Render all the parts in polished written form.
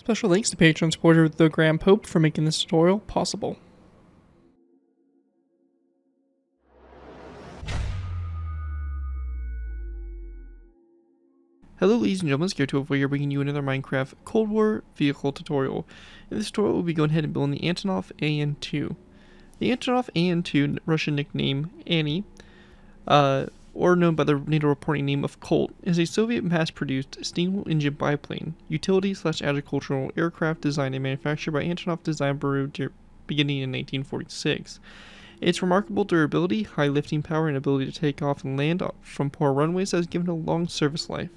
Special thanks to Patreon supporter The Grand Pope for making this tutorial possible. Hello ladies and gentlemen, ZPro here bringing you another Minecraft Cold War vehicle tutorial. In this tutorial we'll be going ahead and building the Antonov An-2. The Antonov An-2, Russian nickname Annie, or known by the NATO reporting name of Colt, is a Soviet mass-produced steam engine biplane, utility/agricultural aircraft designed and manufactured by Antonov Design Bureau beginning in 1946. Its remarkable durability, high lifting power, and ability to take off and land from poor runways has given it a long service life.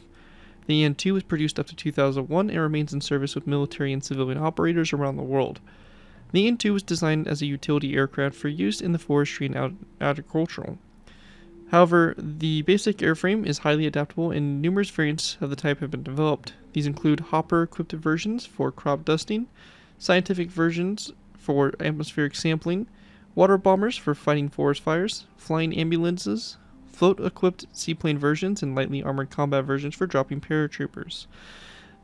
The An-2 was produced up to 2001 and remains in service with military and civilian operators around the world. The An-2 was designed as a utility aircraft for use in the forestry and agricultural. However, the basic airframe is highly adaptable and numerous variants of the type have been developed. These include hopper-equipped versions for crop dusting, scientific versions for atmospheric sampling, water bombers for fighting forest fires, flying ambulances, float-equipped seaplane versions, and lightly armored combat versions for dropping paratroopers.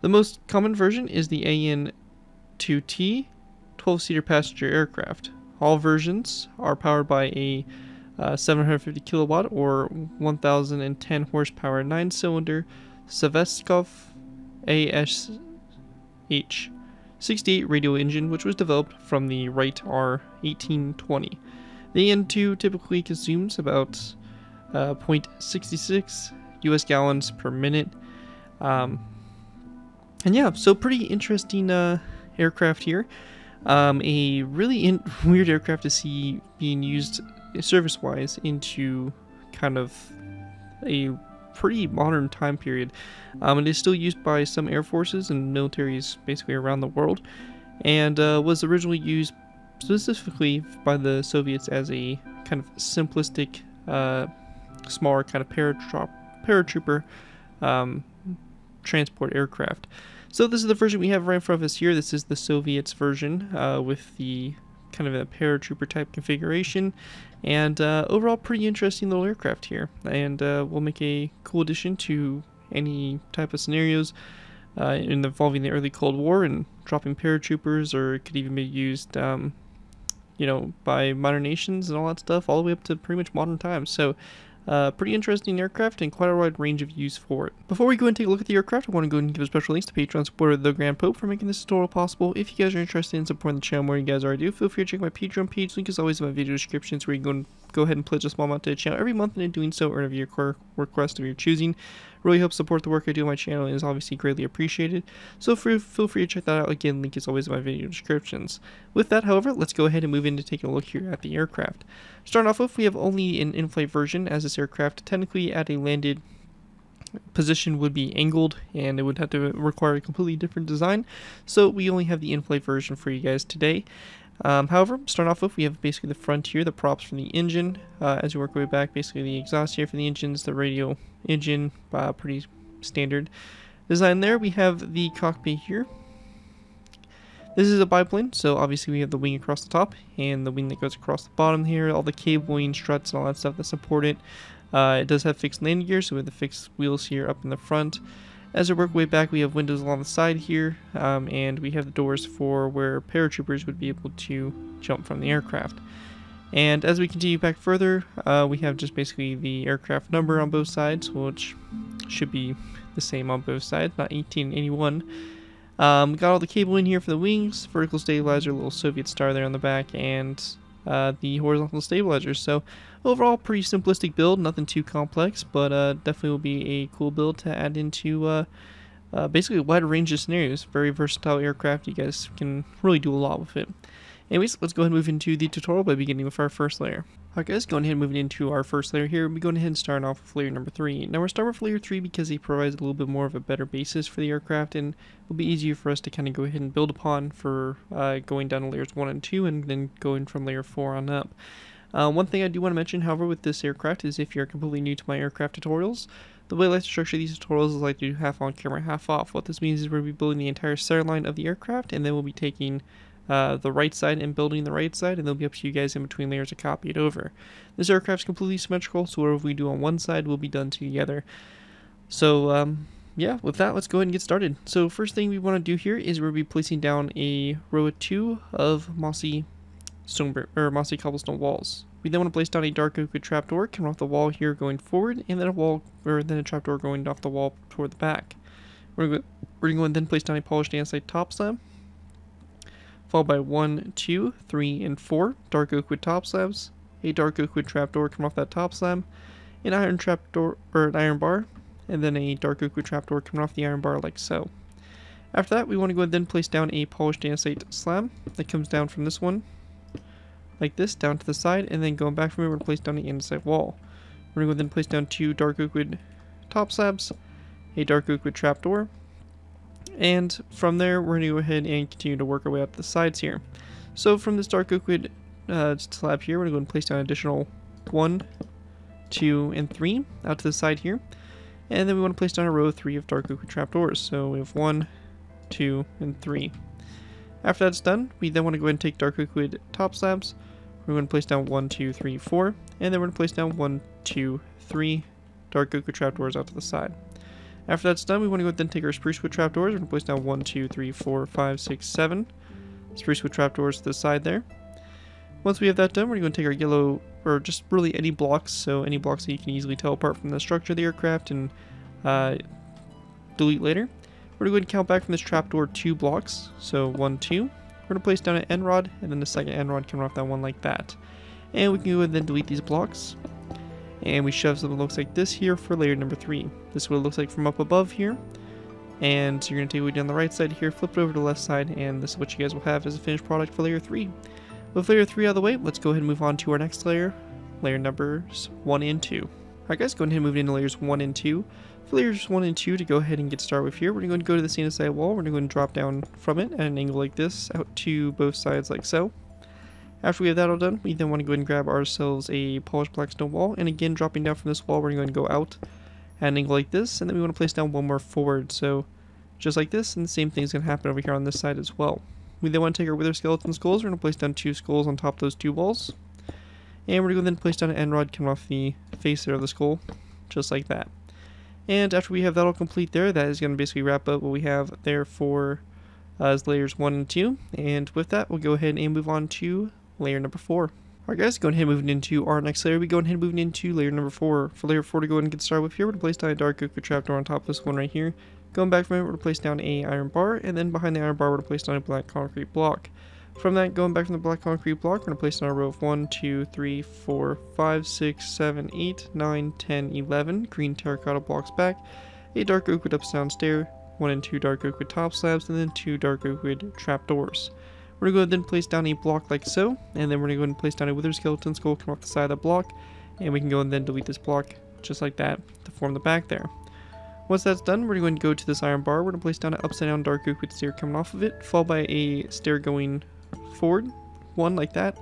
The most common version is the An-2T 12-seater passenger aircraft. All versions are powered by a 750 kilowatt or 1010 horsepower 9-cylinder Saveskov ASH 68 radial engine, which was developed from the Wright R1820. The An-2 typically consumes about 0.66 US gallons per minute. And yeah, so pretty interesting aircraft here. A really weird aircraft to see being used service-wise into kind of a pretty modern time period. It is still used by some air forces and militaries basically around the world, and was originally used specifically by the Soviets as a kind of simplistic, smaller kind of paratrooper transport aircraft. So this is the version we have right in front of us here. This is the Soviets version with the kind of a paratrooper type configuration, and overall pretty interesting little aircraft here, and will make a cool addition to any type of scenarios involving the early Cold War and dropping paratroopers, or it could even be used you know, by modern nations and all that stuff, all the way up to pretty much modern times. So pretty interesting aircraft and quite a wide range of use for it. Before we go and take a look at the aircraft, I want to go and give a special thanks to Patreon supporter The Grand Pope for making this tutorial possible. If you guys are interested in supporting the channel more than you guys already do, feel free to check my Patreon page. Link is always in my video descriptions, where you can go ahead and pledge a small amount to the channel every month, and in doing so earn a viewer request of your choosing. Really helps support the work I do on my channel and is obviously greatly appreciated. So feel free to check that out. Again, link is always in my video descriptions. With that, however, let's go ahead and move into taking a look here at the aircraft. Starting off with, we have only an in-flight version, as this aircraft technically at a landed position would be angled and it would have to require a completely different design. So we only have the in-flight version for you guys today. However, starting off with, we have basically the front here, the props from the engine. As you work your way back, basically the exhaust here for the engines, the radial engine, pretty standard design there. We have the cockpit here. This is a biplane, so obviously we have the wing across the top and the wing that goes across the bottom here, all the cabling, struts, and all that stuff that support it. It does have fixed landing gear, so we have the fixed wheels here up in the front. As we work way back, we have windows along the side here, and we have the doors for where paratroopers would be able to jump from the aircraft. And as we continue back further, we have just basically the aircraft number on both sides, which should be the same on both sides, not 1881. Got all the cable in here for the wings, vertical stabilizer, little Soviet star there on the back, and the horizontal stabilizers. So overall, pretty simplistic build, nothing too complex, but definitely will be a cool build to add into basically a wide range of scenarios. Very versatile aircraft. You guys can really do a lot with it. Anyways, let's go ahead and move into the tutorial by beginning with our first layer. Alright guys, going ahead and moving into our first layer here, we're going ahead and starting off with layer number 3. Now we're starting with layer 3 because it provides a little bit more of a better basis for the aircraft, and will be easier for us to kind of go ahead and build upon for going down to layers 1 and 2 and then going from layer 4 on up. One thing I do want to mention, however, with this aircraft is if you're completely new to my aircraft tutorials, the way I like to structure these tutorials is like to do half on camera, half off. What this means is we'll be building the entire center line of the aircraft, and then we'll be taking the right side and building the right side, and they'll be up to you guys in between layers to copy it over. This aircraft's completely symmetrical, so whatever we do on one side will be done together. So yeah, with that, let's go ahead and get started. So first thing we want to do here is we'll be placing down a row of 2 of mossy cobblestone walls. We then want to place down a dark oak wood trapdoor coming off the wall here going forward, and then a trapdoor going off the wall toward the back. We're going to go and then place down a polished andesite top slab, followed by 1, 2, 3, and 4 dark oak wood top slabs, a dark oak wood trapdoor coming off that top slab, an iron trapdoor or an iron bar, and then a dark oak wood trapdoor coming off the iron bar like so. After that, we want to go and then place down a polished andesite slab that comes down from this one, like this, down to the side, and then going back from here, we're going to place down the andesite wall. We're going to go and then place down 2 dark oak wood top slabs, a dark oak wood trapdoor, and from there, we're going to go ahead and continue to work our way out to the sides here. So from this dark oak wood slab here, we're going to go and place down additional 1, 2, and 3 out to the side here. And then we want to place down a row of 3 of dark oak wood trapdoors. So we have 1, 2, and 3. After that's done, we then want to go ahead and take dark oak wood top slabs. We're going to place down 1, 2, 3, 4. And then we're going to place down 1, 2, 3 dark oak wood trapdoors out to the side. After that's done, we want to go ahead and take our spruce wood trapdoors. We're going to place down 1, 2, 3, 4, 5, 6, 7 spruce wood trapdoors to the side there. Once we have that done, we're going to take our yellow, or just really any blocks, so any blocks that you can easily tell apart from the structure of the aircraft and delete later. We're going to go ahead and count back from this trapdoor 2 blocks, so 1, 2. We're going to place down an end rod, and then the second end rod coming off that one like that. And we can go ahead and then delete these blocks. And we shove something that looks like this here for layer number 3. This is what it looks like from up above here. And you're going to take it down the right side here, flip it over to the left side, and this is what you guys will have as a finished product for layer 3. With layer 3 out of the way, let's go ahead and move on to our next layer, layer numbers 1 and 2. Alright guys, go ahead and move into layers 1 and 2. For layers 1 and 2, to go ahead and get started with here, we're going to go to the andesite wall, we're going to go and drop down from it at an angle like this, out to both sides like so. After we have that all done, we then want to go ahead and grab ourselves a polished black stone wall, and again, dropping down from this wall, we're going to go out at an angle like this, and then we want to place down one more forward, so just like this, and the same thing is going to happen over here on this side as well. We then want to take our wither skeleton skulls, we're going to place down 2 skulls on top of those 2 walls, and we're going to then place down an end rod coming off the face there of the skull, just like that. And after we have that all complete there, that is going to basically wrap up what we have there for as layers 1 and 2, and with that, we'll go ahead and move on to layer number 4. Alright guys, go ahead and moving into our next layer. We go ahead and moving into layer number 4. For layer 4 to go ahead and get started with here, we're going to place down a dark oak wood trapdoor on top of this one right here. Going back from it, we're going to place down a iron bar, and then behind the iron bar, we're going to place down a black concrete block. From that, going back from the black concrete block, we're going to place down a row of 1, 2, 3, 4, 5, 6, 7, 8, 9, 10, 11 green terracotta blocks back, a dark oak wood upside down stair, 1 and 2 dark oak wood top slabs, and then 2 dark oak wood trapdoors. We're going to go ahead and place down a block like so, and then we're going to go ahead and place down a wither skeleton skull come off the side of that block, and we can go and then delete this block just like that to form the back there. Once that's done, we're going to go to this iron bar. We're going to place down an upside down dark oak wood stair coming off of it, followed by a stair going forward, one like that,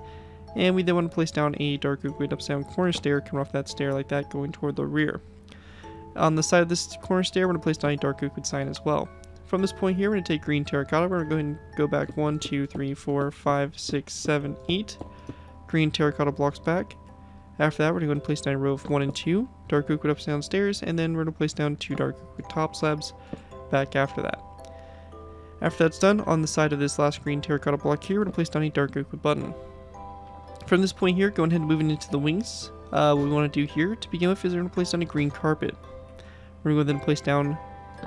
and we then want to place down a dark oak wood upside down corner stair coming off that stair like that, going toward the rear. On the side of this corner stair, we're going to place down a dark oak wood sign as well. From this point here, we're going to take green terracotta. We're going to go ahead and go back 1, 2, 3, 4, 5, 6, 7, 8 green terracotta blocks back. After that, we're going to go ahead and place down a row of 1 and 2 dark oak wood upside down stairs, and then we're going to place down 2 dark oak wood top slabs back after that. After that's done, on the side of this last green terracotta block here, we're going to place down a dark oak wood button. From this point here, going ahead and moving into the wings, what we want to do here to begin with is we're going to place down a green carpet. We're going to go ahead and place down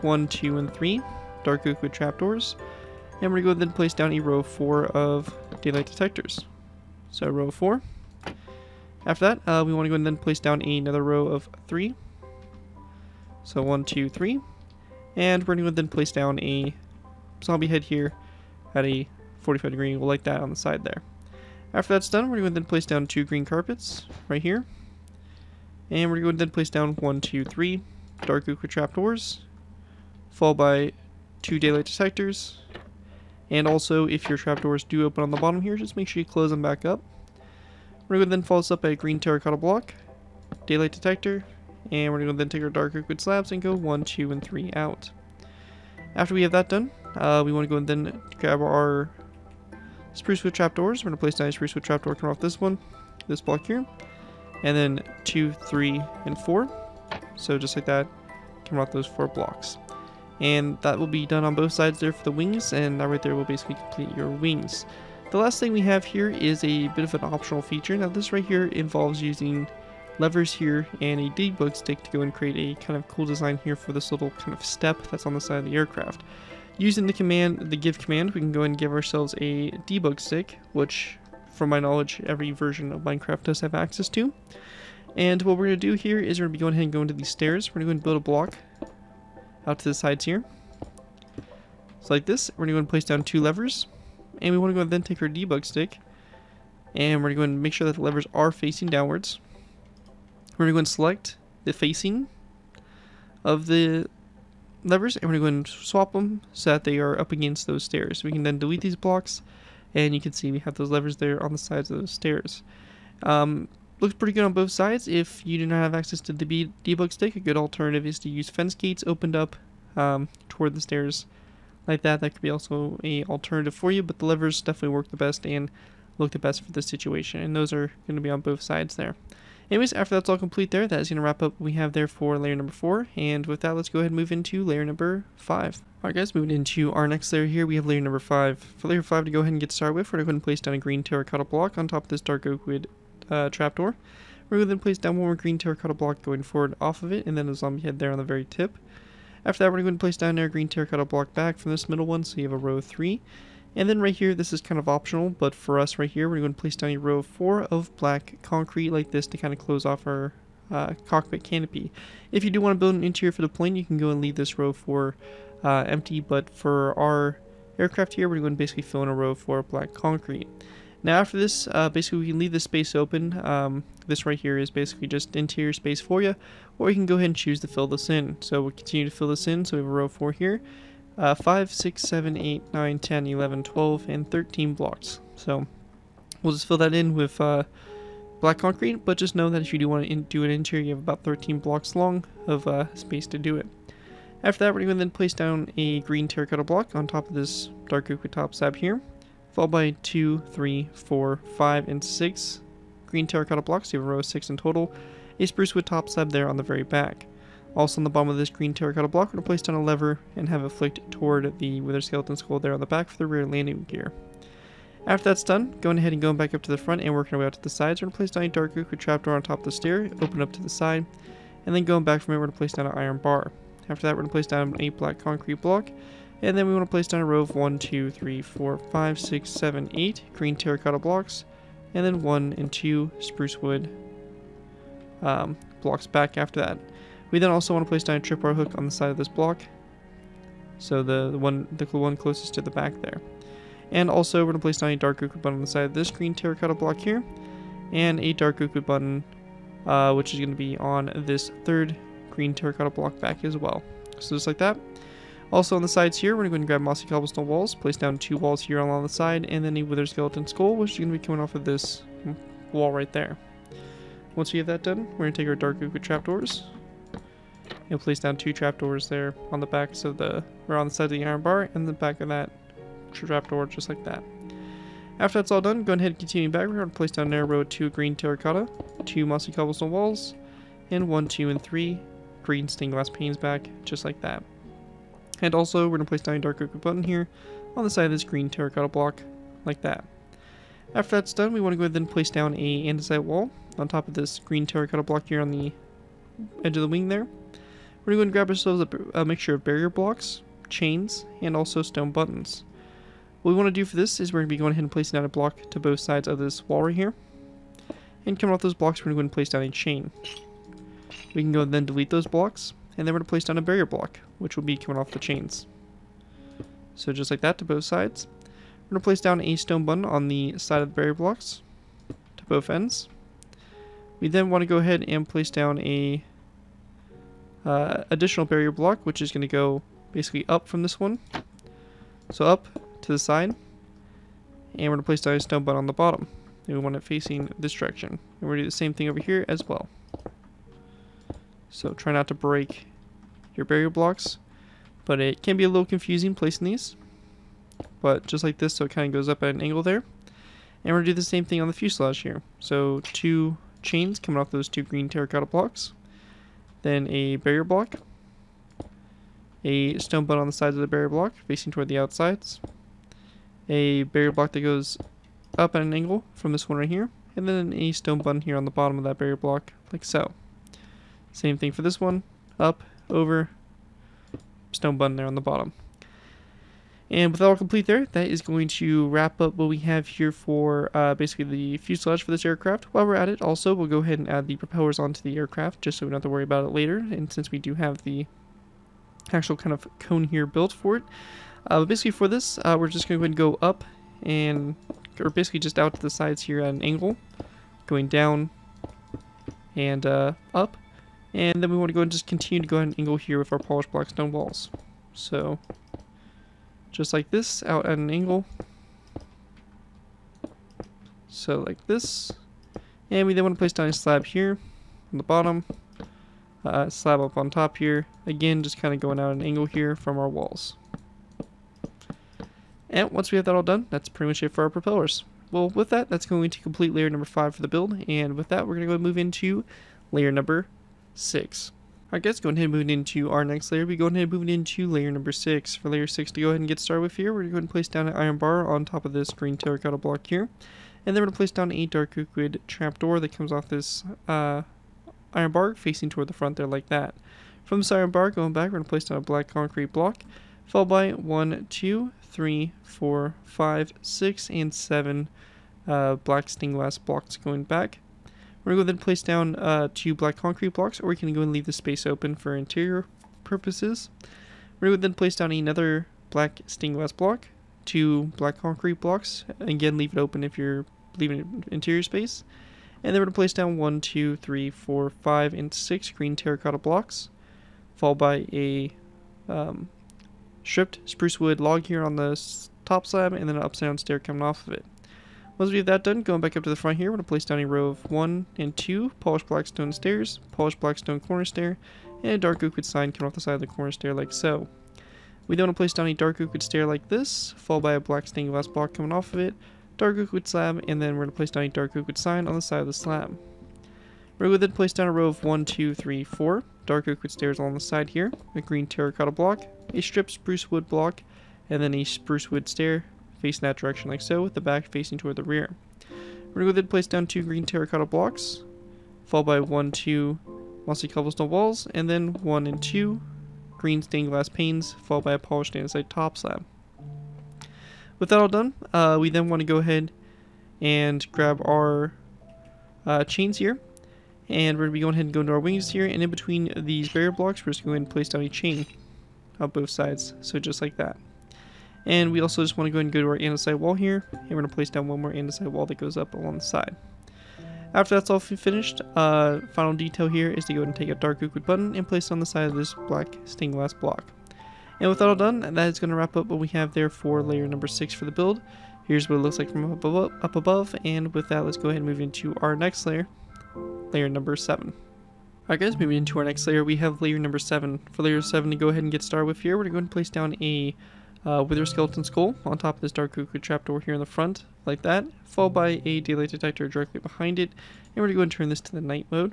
1, 2, and 3 dark oak wood trapdoors, and we're going to go ahead and place down a row of 4 of daylight detectors. So row of 4. After that, we want to go ahead and then place down another row of 3. So 1, 2, 3. And we're going to then place down a zombie head here at a 45-degree angle like that on the side there. After that's done, we're going to then place down 2 green carpets right here. And we're going to then place down 1, 2, 3 dark oak wood trapdoors, followed by 2 daylight detectors. And also, if your trapdoors do open on the bottom here, just make sure you close them back up. We're going to then follow this up by a green terracotta block, daylight detector, and we're going to then take our dark oak wood slabs and go 1, 2, and 3 out. After we have that done, we want to go and then grab our spruce wood trapdoors. We're going to place down a spruce wood trapdoor coming off this one, this block here, and then 2, 3, and 4. So just like that, coming off those 4 blocks. And that will be done on both sides there for the wings, and that right there will basically complete your wings. The last thing we have here is a bit of an optional feature. Now this right here involves using levers here and a debug stick to go and create a kind of cool design here for this little kind of step that's on the side of the aircraft. Using the give command, we can go and give ourselves a debug stick, which from my knowledge every version of Minecraft does have access to. And what we're going to do here is we're going to be going ahead and going to these stairs. We're going to go and build a block out to the sides here. So like this, we're going to go and place down 2 levers. And we want to go and then take our debug stick, and we're going to go and make sure that the levers are facing downwards. We're going to go and select the facing of the levers, and we're going to go and swap them so that they are up against those stairs. We can then delete these blocks, and you can see we have those levers there on the sides of those stairs. Looks pretty good on both sides. If you do not have access to the debug stick, a good alternative is to use fence gates opened up toward the stairs like that. That could be also a alternative for you, but the levers definitely work the best and look the best for this situation, and those are going to be on both sides there. Anyways, after that's all complete there, that is going to wrap up what we have there for layer number 4, and with that, let's go ahead and move into layer number 5. Alright guys, moving into our next layer here, we have layer number 5. For layer 5 to go ahead and get started with, we're going to go ahead and place down a green terracotta block on top of this dark oak wood trapdoor. We're going to then place down one more green terracotta block going forward off of it, and then a zombie head there on the very tip. After that, we're going to place down our green terracotta block back from this middle one, so you have a row of 3. And then right here, this is kind of optional, but for us right here, we're going to place down a row of 4 of black concrete like this to kind of close off our cockpit canopy. If you do want to build an interior for the plane, you can go and leave this row of 4 empty, but for our aircraft here, we're going to basically fill in a row of 4 black concrete. Now after this, basically we can leave this space open. This right here is basically just interior space for you, or you can go ahead and choose to fill this in. So we'll continue to fill this in, so we have a row of 4 here. 5, 6, 7, 8, 9, 10, 11, 12, and 13 blocks. So we'll just fill that in with black concrete, but just know that if you do want to do an interior, you have about 13 blocks long of space to do it. After that, we're going to then place down a green terracotta block on top of this dark oak top slab here, followed by 2, 3, 4, 5, and 6 green terracotta blocks. So you have a row of 6 in total. A spruce wood top slab there on the very back. Also on the bottom of this green terracotta block, we're going to place down a lever and have it flicked toward the wither skeleton skull there on the back for the rear landing gear. After that's done, going ahead and going back up to the front and working our way out to the sides, we're going to place down a dark oak trapdoor on top of the stair, open up to the side, and then going back from it, we're going to place down an iron bar. After that, we're going to place down a black concrete block, and then we want to place down a row of 1, 2, 3, 4, 5, 6, 7, 8 green terracotta blocks, and then 1 and 2 spruce wood blocks back after that. We then also want to place down a tripwire hook on the side of this block, so the one closest to the back there. And also we're going to place down a dark oak button on the side of this green terracotta block here, and a dark oak button which is going to be on this third green terracotta block back as well. So just like that. Also on the sides here, we're going to grab mossy cobblestone walls, place down 2 walls here along the side, and then a wither skeleton skull, which is going to be coming off of this wall right there. Once we have that done, we're going to take our dark oak trapdoors and place down 2 trapdoors there on the backs of or on the side of the iron bar and the back of that trapdoor, just like that. After that's all done, go ahead and continue back. We're going to place down there a row of 2 green terracotta, 2 mossy cobblestone walls, and 1, 2, and 3 green stained glass panes back, just like that. And also, we're going to place down a dark oak button here on the side of this green terracotta block, like that. After that's done, we want to go ahead and place down a andesite wall on top of this green terracotta block here on the edge of the wing there. We're going to grab ourselves a mixture of barrier blocks, chains, and also stone buttons. What we want to do for this is we're going to be going ahead and placing down a block to both sides of this wall right here. And coming off those blocks, we're going to go ahead and place down a chain. We can go and then delete those blocks, and then we're going to place down a barrier block, which will be coming off the chains. So just like that to both sides. We're going to place down a stone button on the side of the barrier blocks to both ends. We then want to go ahead and place down a additional barrier block, which is going to go basically up from this one. So up to the side. And we're going to place down a stone button on the bottom. And we want it facing this direction. And we're going to do the same thing over here as well. So try not to break your barrier blocks, but it can be a little confusing placing these. But just like this, so it kind of goes up at an angle there. And we're going to do the same thing on the fuselage here. So 2 chains coming off those 2 green terracotta blocks. Then a barrier block. a stone button on the sides of the barrier block facing toward the outsides, a barrier block that goes up at an angle from this one right here, and then a stone button here on the bottom of that barrier block, like so. Same thing for this one, up, over, stone button there on the bottom. And with that all complete there, that is going to wrap up what we have here for basically the fuselage for this aircraft. While we're at it, also, we'll go ahead and add the propellers onto the aircraft, just so we don't have to worry about it later, and since we do have the actual kind of cone here built for it. But basically for this, we're just going to go ahead and go up, and or basically just out to the sides here at an angle, going down and up, and then we want to go and just continue to go ahead and angle here with our polished black stone walls. So just like this, out at an angle, so like this, and we then want to place down a slab here on the bottom, slab up on top here, again just kind of going out at an angle here from our walls. And once we have that all done, that's pretty much it for our propellers. Well, with that, that's going to complete layer number 5 for the build, and with that, we're going to go move into layer number 6. Alright guys, going ahead and moving into our next layer, we go ahead and move into layer number 6. For layer 6 to go ahead and get started with here, we're going to go ahead and place down an iron bar on top of this green terracotta block here, and then we're going to place down a dark liquid trapdoor that comes off this iron bar facing toward the front there like that. From this iron bar, going back, we're going to place down a black concrete block, followed by 1, 2, 3, 4, 5, 6, and 7 black stained glass blocks going back. We're going to go ahead and place down 2 black concrete blocks, or we can go and leave the space open for interior purposes. We're going to then place down another black stained glass block, 2 black concrete blocks, again leave it open if you're leaving interior space. And then we're going to place down 1, 2, 3, 4, 5, and 6 green terracotta blocks, followed by a stripped spruce wood log here on the top slab, and then an upside down stair coming off of it. Once we have that done, going back up to the front here, we're going to place down a row of 1 and 2 polished black stone stairs, polished black stone corner stair, and a dark oak wood sign coming off the side of the corner stair like so. We then want to place down a dark oak wood stair like this, followed by a black stained glass block coming off of it, dark oak wood slab, and then we're going to place down a dark oak wood sign on the side of the slab. We're going to then place down a row of 1, 2, 3, 4 dark oak wood stairs along the side here, a green terracotta block, a stripped spruce wood block, and then a spruce wood stair facing that direction like so, with the back facing toward the rear. We're going to go ahead and place down 2 green terracotta blocks, followed by 1, 2 mossy cobblestone walls, and then 1 and 2 green stained glass panes, followed by a polished andesite top slab. With that all done, we then want to go ahead and grab our chains here, and we're going to be going ahead and go into our wings here, and in between these barrier blocks, we're just going to place down a chain on both sides, so just like that. And we also just want to go ahead and go to our andesite wall here, and we're going to place down one more andesite wall that goes up along the side. After that's all finished, final detail here is to go ahead and take a dark oak wood button and place it on the side of this black stained glass block. And with that all done, that is going to wrap up what we have there for layer number 6 for the build. Here's what it looks like from up above, and with that, let's go ahead and move into our next layer, layer number 7. Alright guys, moving into our next layer, we have layer number 7. For layer 7 to go ahead and get started with here, we're going to go ahead and place down a wither skeleton skull on top of this dark oak wood trapdoor here in the front, like that, followed by a daylight detector directly behind it, and we're going to go and turn this to the night mode.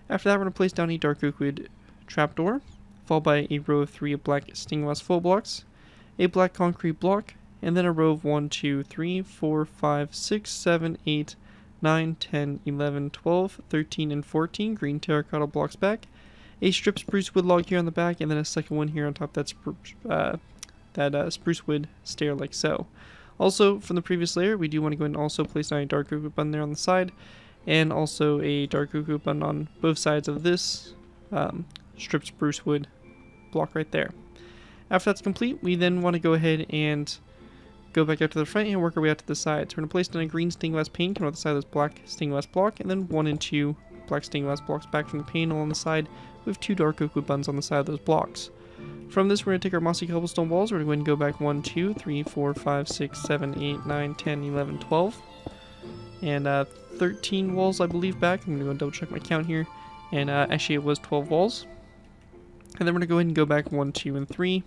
After that, we're going to place down a dark oak wood trapdoor, followed by a row of 3 black stained glass full blocks, a black concrete block, and then a row of 1, 2, 3, 4, 5, 6, 7, 8, 9, 10, 11, 12, 13, and 14 green terracotta blocks back, a stripped spruce wood log here on the back, and then a second one here on top of that spruce wood stair like so. Also, from the previous layer, we do want to go ahead and also place down a dark oak wood button there on the side, and also a dark oak wood button on both sides of this stripped spruce wood block right there. After that's complete, we then want to go ahead and go back out to the front and work our way out to the sides. We're going to place down a green stained glass pane coming off the side of this black stained glass block, and then 1 and 2 black stained glass blocks back from the pane along the side with 2 dark oak wood buttons on the side of those blocks. From this, we're going to take our mossy cobblestone walls. We're going to go ahead and go back 1, 2, 3, 4, 5, 6, 7, 8, 9, 10, 11, 12. And 13 walls, I believe, back. I'm going to go double check my count here. And actually, it was 12 walls. And then we're going to go ahead and go back 1, 2, and 3.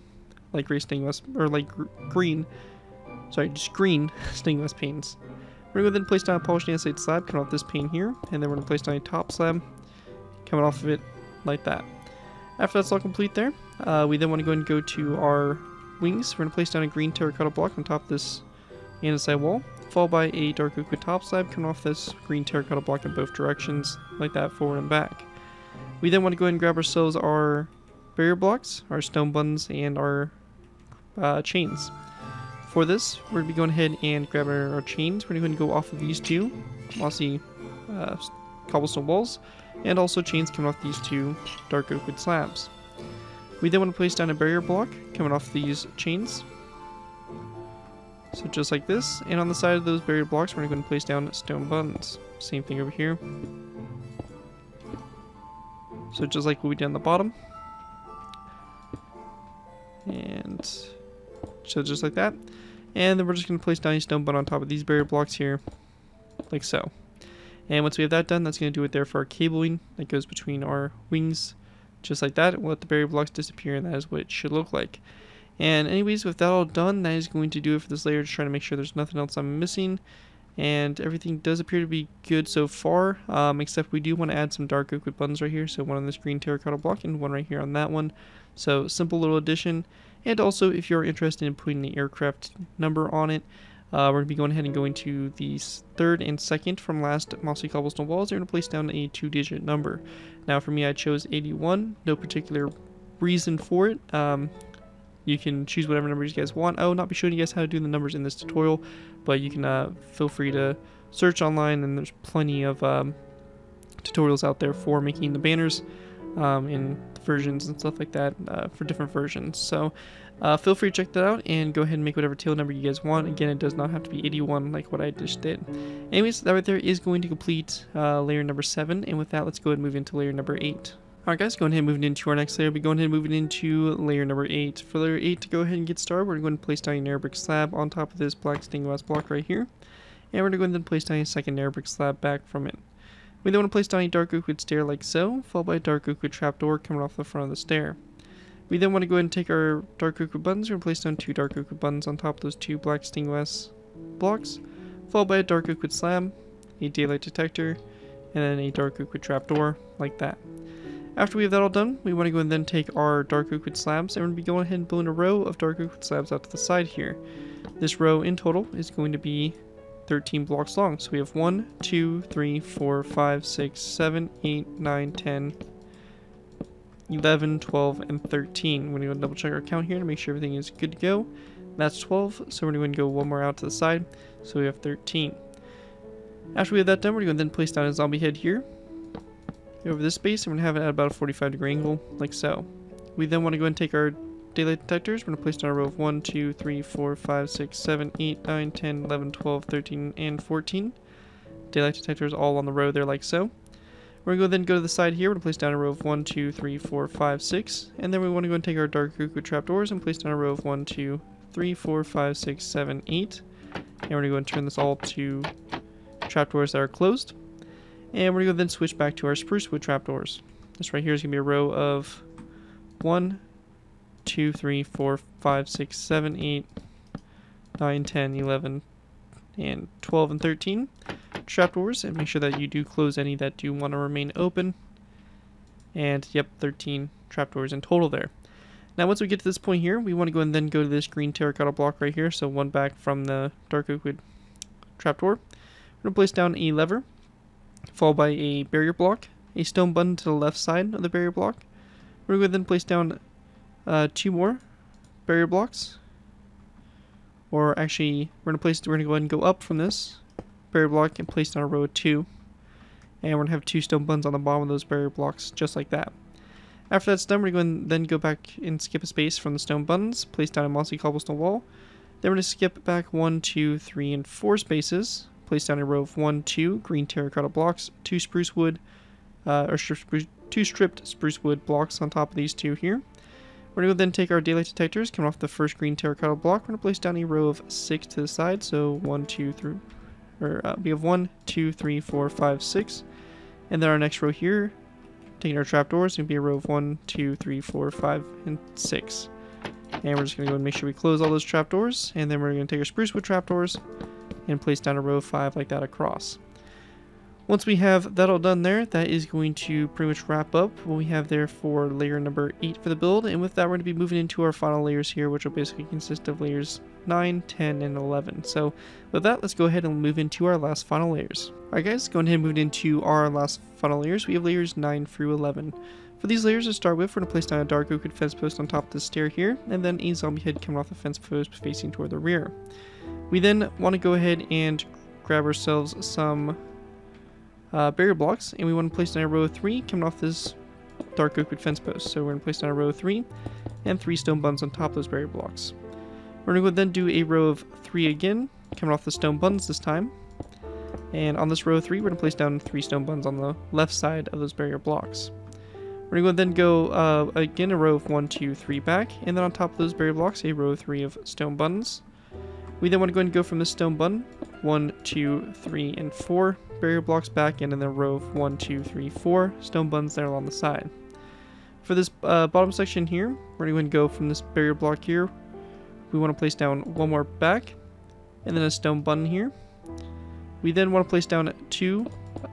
Like gray stained glass, or like green. Sorry, just green stained glass panes. We're going to then place down a polished andesite slab coming off this pane here. And then we're going to place down a top slab coming off of it like that. After that's all complete there, We then want to go and go to our wings. We're going to place down a green terracotta block on top of this andesite wall, followed by a dark oak wood top slab coming off this green terracotta block in both directions, like that, forward and back. We then want to go ahead and grab ourselves our barrier blocks, our stone buttons, and our chains. For this, we're going to be going ahead and grabbing our chains. We're going to go off of these two mossy cobblestone walls, and also chains coming off these two dark oak wood slabs. We then want to place down a barrier block coming off these chains. So just like this, and on the side of those barrier blocks, we're going to place down stone buttons. Same thing over here. So just like what we did on the bottom. And so just like that. And then we're just going to place down a stone button on top of these barrier blocks here, like so. And once we have that done, that's going to do it there for our cabling that goes between our wings, just like that. We'll let the barrier blocks disappear, and that is what it should look like. And anyways, with that all done, that is going to do it for this layer. Just trying to make sure there's nothing else I'm missing. And everything does appear to be good so far, except we do want to add some dark oak wood buttons right here. So one on this green terracotta block and one right here on that one. So simple little addition. And also, if you're interested in putting the aircraft number on it, we're going to be going ahead and going to the third and second from last mossy cobblestone walls. They're going to place down a 2-digit number. Now for me, I chose 81. No particular reason for it. You can choose whatever numbers you guys want. I will not be showing you guys how to do the numbers in this tutorial, but you can feel free to search online, and there's plenty of tutorials out there for making the banners in versions and stuff like that for different versions. So feel free to check that out and go ahead and make whatever tail number you guys want. Again, it does not have to be 81 like what I just did. Anyways, that right there is going to complete layer number 7, and with that, let's go ahead and move into layer number 8. Alright guys, going ahead and moving into our next layer. We'll be going ahead and moving into layer number 8. For layer 8 to go ahead and get started, we're going to place down an air brick slab on top of this black stained glass block right here. And we're going to go ahead and place down a second air brick slab back from it. We then want to place down a dark oak wood stair like so, followed by a dark oak wood trapdoor coming off the front of the stair. We then want to go ahead and take our dark oak wood buttons. We're going to place down 2 dark oak wood buttons on top of those 2 black stained glass blocks, followed by a dark oak wood slab, a daylight detector, and then a dark oak wood trapdoor like that. After we have that all done, we want to go and then take our dark oak wood slabs, and we're going to be going ahead and building a row of dark oak wood slabs out to the side here. This row in total is going to be 13 blocks long. So we have 1, 2, 3, 4, 5, 6, 7, 8, 9, 10, 11, 12, and 13. We're going to double check our count here to make sure everything is good to go. That's 12, so we're going to go one more out to the side. So we have 13. After we have that done, we're going to then place down a zombie head here over this space, and we're going to have it at about a 45-degree angle, like so. We then want to go and take our daylight detectors. We're going to place down a row of 1, 2, 3, 4, 5, 6, 7, 8, 9, 10, 11, 12, 13, and 14. Daylight detectors all on the row there, like so. We're going to then go to the side here. We're going to place down a row of 1, 2, 3, 4, 5, 6. And then we want to go and take our dark oak wood trapdoors and place down a row of 1, 2, 3, 4, 5, 6, 7, 8. And we're going to go and turn this all to trapdoors that are closed. And we're going to then switch back to our spruce wood trapdoors. This right here is going to be a row of 1, 2, 3, 4, 5, 6, 7, 8, 9, 10, 11, and 12, and 13 trapdoors. And make sure that you do close any that do want to remain open. And yep, 13 trapdoors in total there. Now once we get to this point here, we want to go and then go to this green terracotta block right here. So one back from the dark oak wood trapdoor. We're going to place down a lever, followed by a barrier block, a stone button to the left side of the barrier block. We're going to then place down 2 more barrier blocks, or actually we're going to go ahead and go up from this barrier block and place down a row of 2, and we're going to have 2 stone buttons on the bottom of those barrier blocks, just like that. After that's done, we're going to then go back and skip a space from the stone buttons, place down a mossy cobblestone wall. Then we're going to skip back 1, 2, 3, and 4 spaces. Place down a row of 1, 2 green terracotta blocks, 2 spruce wood, 2 stripped spruce wood blocks on top of these 2 here. We're going to then take our daylight detectors coming off the first green terracotta block. We're going to place down a row of 6 to the side. So 1, 2, 3, we have 1, 2, 3, 4, 5, 6. And then our next row here, taking our trapdoors, is going to be a row of 1, 2, 3, 4, 5, and 6. And we're just going to go and make sure we close all those trapdoors. And then we're going to take our spruce wood trapdoors and place down a row of 5 like that across. Once we have that all done there, that is going to pretty much wrap up what we have there for layer number 8 for the build. And with that, we're going to be moving into our final layers here, which will basically consist of layers 9, 10, and 11. So with that, let's go ahead and move into our last final layers. Alright guys, going ahead and move into our last final layers. We have layers 9 through 11. For these layers to start with, we're going to place down a dark oak fence post on top of the stair here, and then a zombie head coming off the fence post facing toward the rear. We then want to go ahead and grab ourselves some barrier blocks, and we want to place down a row of 3 coming off this dark oak fence post. So we're going to place down a row of 3 and 3 stone buttons on top of those barrier blocks. We're going to then do a row of 3 again, coming off the stone buttons this time. And on this row of 3, we're going to place down 3 stone buttons on the left side of those barrier blocks. We're going to then go again a row of 1, 2, 3 back, and then on top of those barrier blocks, a row of 3 of stone buttons. We then want to go ahead and go from the stone button, 1, 2, 3, and 4 barrier blocks back, and in the row of 1, 2, 3, 4 stone buttons there along the side. For this bottom section here, we're going to go from this barrier block here. We want to place down 1 more back, and then a stone button here. We then want to place down 2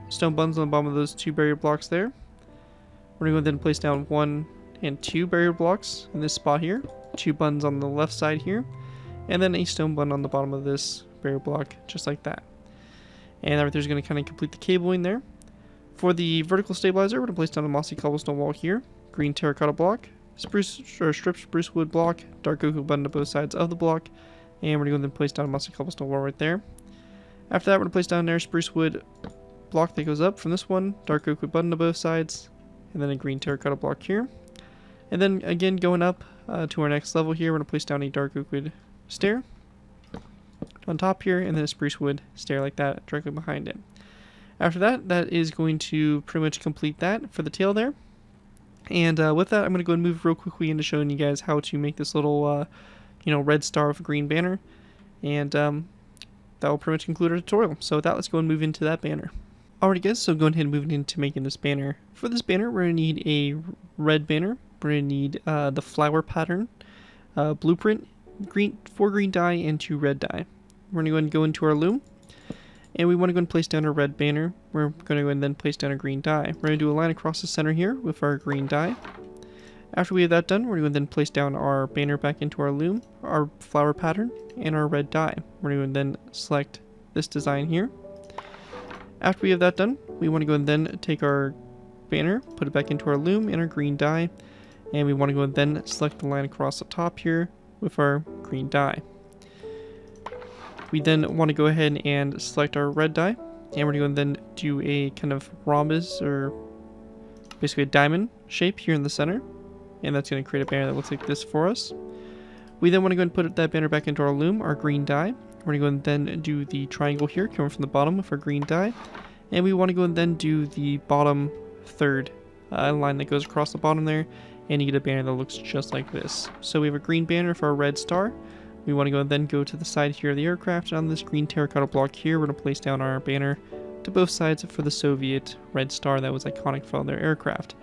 stone buttons on the bottom of those 2 barrier blocks there. We're going to then place down 1 and 2 barrier blocks in this spot here, 2 buttons on the left side here, and then a stone button on the bottom of this barrier block, just like that. And that right there is going to kind of complete the cabling there. For the vertical stabilizer, we're going to place down a mossy cobblestone wall here, green terracotta block, stripped spruce wood block, dark oak button to both sides of the block, and we're going to then place down a mossy cobblestone wall right there. After that, we're going to place down there a spruce wood block that goes up from this one, dark oak button to both sides, and then a green terracotta block here. And then again, going up to our next level here, we're going to place down a dark oak wood stair on top here, and then a spruce wood stair like that directly behind it. After that, that is going to pretty much complete that for the tail there. And with that, I'm going to go and move real quickly into showing you guys how to make this little, red star with a green banner. And that will pretty much conclude our tutorial. So with that, let's go and move into that banner. Alrighty guys, so going ahead and moving into making this banner. For this banner, we're going to need a red banner. We're going to need the flower pattern, blueprint, 4 green dye, and 2 red dye. We're going to go ahead and go into our loom, and we want to go and place down a red banner. We're going to go and then place down a green dye. We're going to do a line across the center here with our green dye. After we have that done, we're going to then place down our banner back into our loom, our flower pattern, and our red dye. We're going to then select this design here. After we have that done, we want to go and then take our banner, put it back into our loom and our green dye, and we want to go and then select the line across the top here with our green dye. We then want to go ahead and select our red dye, and we're going to then do a kind of rhombus, or basically a diamond shape here in the center, and that's going to create a banner that looks like this for us. We then want to go and put that banner back into our loom, our green dye. We're going to go and then do the triangle here coming from the bottom with our green dye, and we want to go and then do the bottom third line that goes across the bottom there, and you get a banner that looks just like this. So we have a green banner for our red star. We want to go and then go to the side here of the aircraft, and on this green terracotta block here, we're going to place down our banner to both sides for the Soviet red star that was iconic for all their aircraft.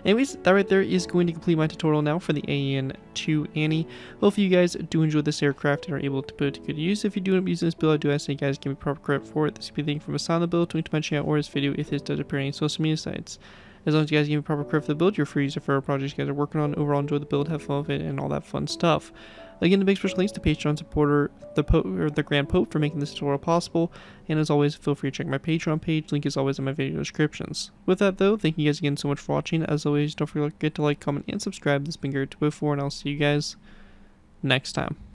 Anyways, that right there is going to complete my tutorial now for the An-2 Annie. Hopefully you guys do enjoy this aircraft and are able to put it to good use. If you do end up using this build, I do ask that you guys give me proper credit for it. This could be the link from a on the build, link to my channel, or this video if this does appear on any social media sites. As long as you guys give me proper credit for the build, you're free to use it for our projects you guys are working on. Overall, enjoy the build, have fun with it, and all that fun stuff. Again, the big special thanks to Patreon supporter, the Grand Pope, for making this tutorial possible. And as always, feel free to check my Patreon page. Link is always in my video descriptions. With that, though, thank you guys again so much for watching. As always, don't forget to like, comment, and subscribe. This has been Garrett204, and I'll see you guys next time.